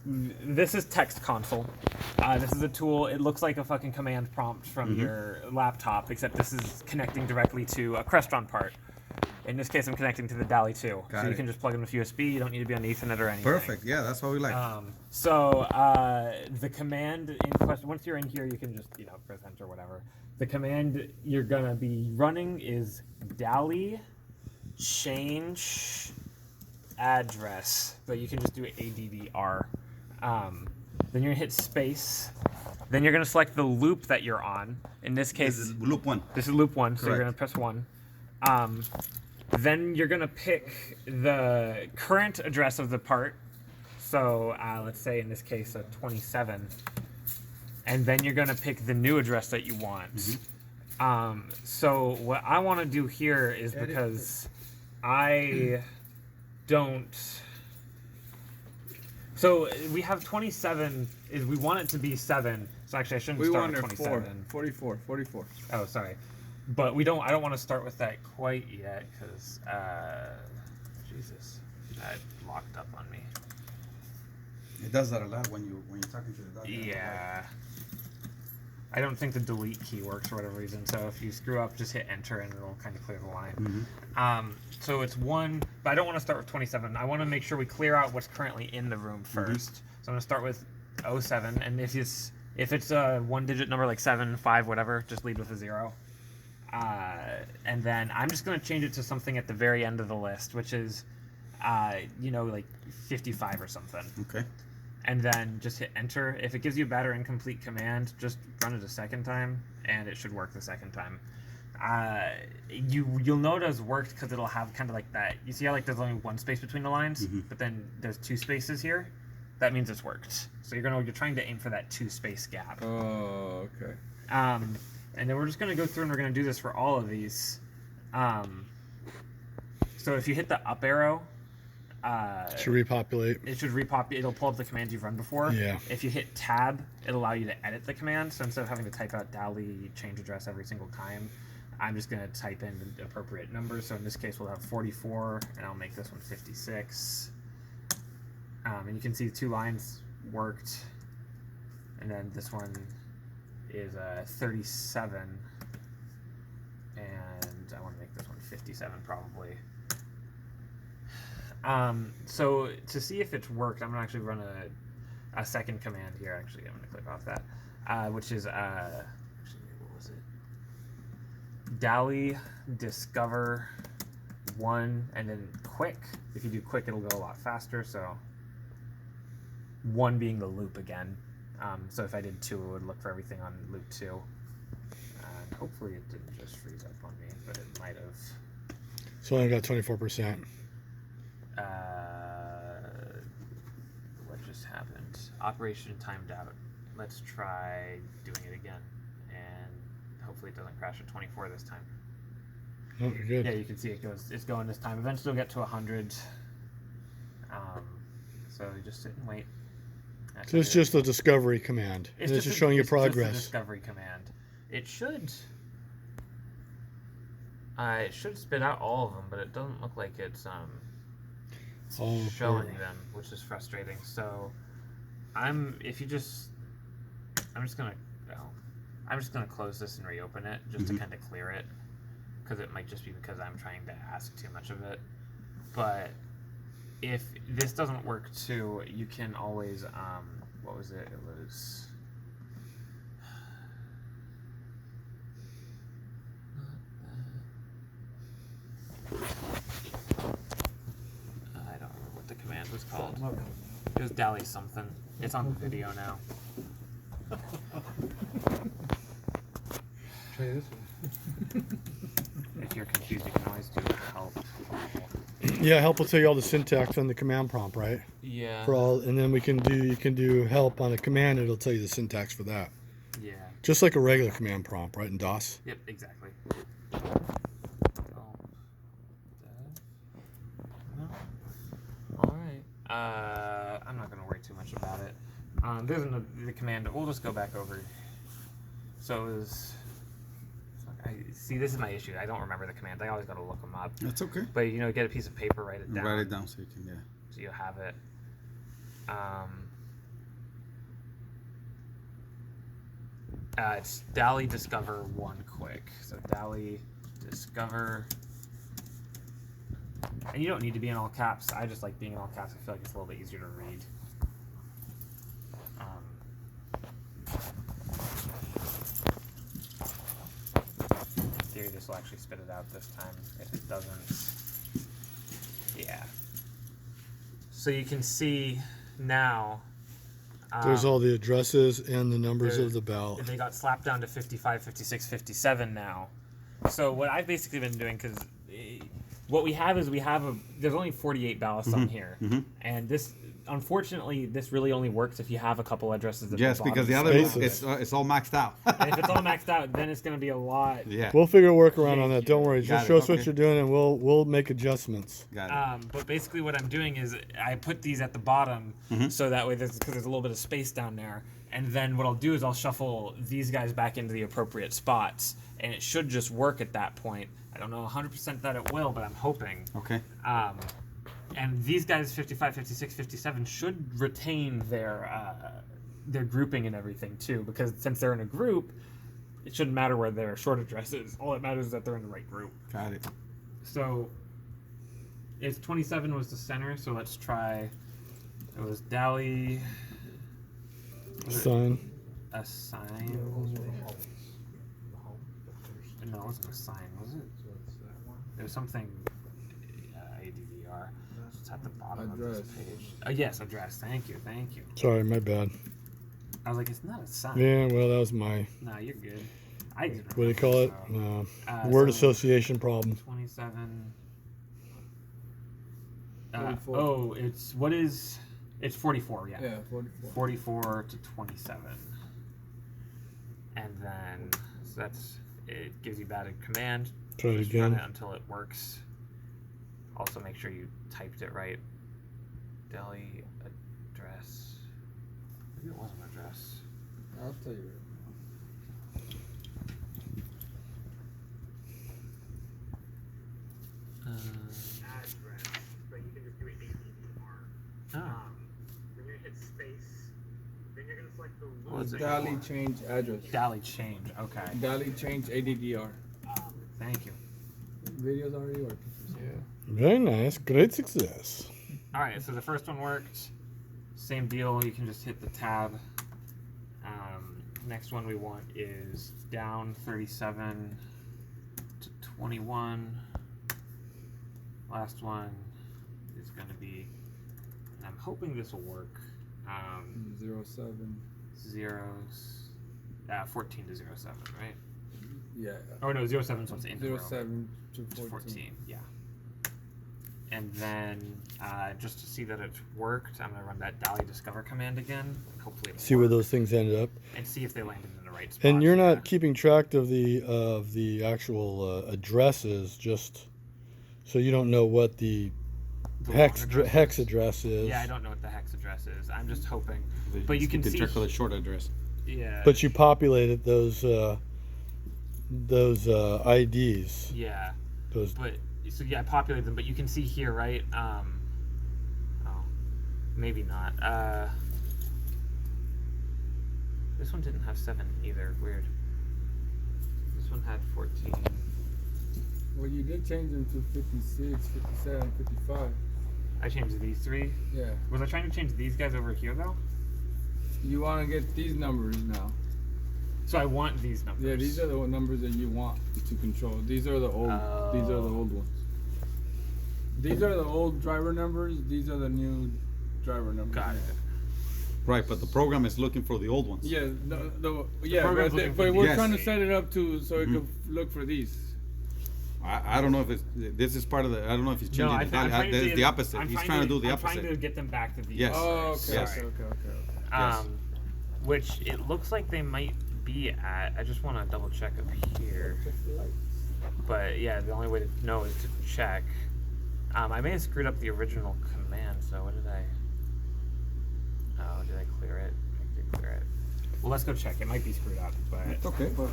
this is text console. This is a tool. It looks like a fucking command prompt from your laptop, except this is connecting directly to a Crestron part. In this case, I'm connecting to the DALI 2. So you can just plug in with USB. You don't need to be on Ethernet or anything. Perfect. Yeah, that's what we like. The command in question, once you're in here, you can just, press enter or whatever. The command you're going to be running is DALI change address, but you can just do ADDR. Then you're going to hit space. Then you're going to select the loop that you're on. In this case, this is loop 1. This is loop 1, so Correct. you're going to press 1. Then you're going to pick the current address of the part. So let's say in this case a 27. And then you're going to pick the new address that you want. So what I want to do here is because I don't... So we have 27, is we want it to be 7. So actually I shouldn't start with 27. 44. Oh, sorry. But I don't want to start with that quite yet, because, Jesus, that locked up on me. It does that a lot when you're talking to the dog. Yeah. I don't think the delete key works for whatever reason, so if you screw up, just hit enter and it'll kind of clear the line. So it's 1, but I don't want to start with 27. I want to make sure we clear out what's currently in the room first. So I'm going to start with 07, and if it's a one-digit number like 7, 5, whatever, just lead with a 0. And then I'm just going to change it to something at the very end of the list, which is, like 55 or something. Okay. And then just hit enter. If it gives you a bad or incomplete command, just run it a second time, and it should work the second time. You'll know it has worked because it'll have kind of like that. You see how there's only one space between the lines, but then there's 2 spaces here? That means it's worked. So you're trying to aim for that 2-space gap. Oh, okay. And then we're just going to go through and we're going to do this for all of these. So if you hit the up arrow, it should repopulate. It should repopulate. It'll pull up the commands you've run before. Yeah. If you hit tab, it'll allow you to edit the command. So instead of having to type out DALI change address every single time, I'm just going to type in the appropriate numbers. So in this case, we'll have 44, and I'll make this one 56. And you can see 2 lines worked. And then this one is 37, and I want to make this one 57 probably. So to see if it's worked, I'm gonna actually run a second command here. Actually, I'm gonna click off that, which is actually, what was it? DALI discover 1, and then quick. If you do quick, it'll go a lot faster. So 1 being the loop again. So if I did 2, it would look for everything on loop 2. And hopefully it didn't just freeze up on me, but it might have. So I got 24%. What just happened? Operation timed out. Let's try doing it again. And hopefully it doesn't crash at 24 this time. Oh, you're good. Yeah, you can see it's going this time. Eventually it'll get to 100. So you just sit and wait. So it's just a discovery command. It's just showing you progress. Just a discovery command. It should spit out all of them, but it doesn't look like it's showing them, which is frustrating. So I'm just gonna close this and reopen it just to kind of clear it, because it might just be because I'm trying to ask too much of it. But if this doesn't work too, you can always what was it? It was I don't remember what the command was called. It was DALI something. It's on the video now. Try this one. If you're confused, you can always do help. Yeah, help will tell you all the syntax on the command prompt, right? Yeah. And then you can do help on a command. It'll tell you the syntax for that. Yeah. Just like a regular command prompt, right? In DOS. Yep, exactly. Alright. I'm not going to worry too much about it. There's the command. We'll just go back over. So it was... See, this is my issue. I don't remember the commands. I always got to look them up. That's okay. But, get a piece of paper, write it down. Write it down so you can, So you have it. It's DALI Discover 1 Quick. So DALI Discover. And you don't need to be in all caps. I just like being in all caps. I feel like it's a little bit easier to read. In theory, this will actually spit it out this time. If it doesn't, yeah. So you can see now. There's all the addresses and the numbers of the ballot. They got slapped down to 55, 56, 57 now. So what I've basically been doing, because what we have is there's only 48 ballasts on here. And this, unfortunately, this really only works if you have a couple addresses at Yes, the bottom. because the other Spaces. it's all maxed out. And if it's all maxed out, then it's going to be a lot. Yeah. We'll figure a workaround on that. Don't worry. Got Just it, show us what okay. you're doing, and we'll make adjustments. Got it. But basically what I'm doing is I put these at the bottom so that way because there's a little bit of space down there. And then what I'll do is I'll shuffle these guys back into the appropriate spots. And it should just work at that point. I don't know 100% that it will, but I'm hoping. Okay. And these guys, 55, 56, 57, should retain their grouping and everything too. Because since they're in a group, it shouldn't matter where their short address is. All that matters is that they're in the right group. Got it. So, it's 27 was the center, so let's try. It was DALI. Sign. A sign. No, it wasn't a sign, was it? It was something. ADVR. It's at the bottom of this page. Yes, address. Thank you. Sorry, my bad. I was like, it's not a sign. Yeah, well, that was my, No, you're good. I didn't. what do you call it? Word association problem. 27. 44. It's 44, yeah. Yeah, 44. 44 to 27. And then, so it gives you batted command. Try it Just run again. it until it works. Also make sure you typed it right. DALI address. Maybe it was an address. I'll tell you. Address, but you can just do ADVR. Then you're gonna hit space. Then you're gonna select the What's loop. DALI change address? DALI change. Okay. DALI change ADDR. Thank you. Videos already working. Yeah. Very nice. Great success. All right. So the first one worked. Same deal. You can just hit the tab. Next one we want is down 37 to 21. Last one is going to be, and I'm hoping this will work. 07. Zeros, 14 to 07, right? Yeah. Oh no, 07 so it's in 07 to 14. 14, yeah. And then just to see that it's worked, I'm gonna run that DALI Discover command again. And hopefully it'll See where work, those things ended up. and see if they landed in the right spot. And you're not keeping track of the actual addresses, just so you don't know what the hex address is. Yeah, I don't know what the hex address is. I'm just hoping. But But you can see. check for the short address. Yeah. But you populated those IDs. Yeah. Those. But so yeah, I populated them, but you can see here, right? Oh, maybe not. This one didn't have 7 either. Weird. This one had 14. Well, you did change them to 56, 57, 55. I changed these 3. Yeah. Was I trying to change these guys over here though? You want to get these numbers now. So I want these numbers. Yeah, these are the numbers that you want to control. These are the old. These are the old ones. These are the old driver numbers. These are the new driver numbers. Got it. Right, but the program is looking for the old ones. Yeah, program's looking for but we're these. trying to set it up so it could look for these. I don't know if this is part of the. I don't know if he's changing. No, I'm trying to see the if- opposite. He's trying to do the I'm trying to opposite. get them back to these. Yes. Oh, okay, Yes. okay. Yes. Which it looks like they might be at. I just want to double check up here. But yeah, the only way to know is to check. I may have screwed up the original command. So what did I? Oh, did I clear it? I did clear it. Well, let's go check. It might be screwed up, but. Okay, but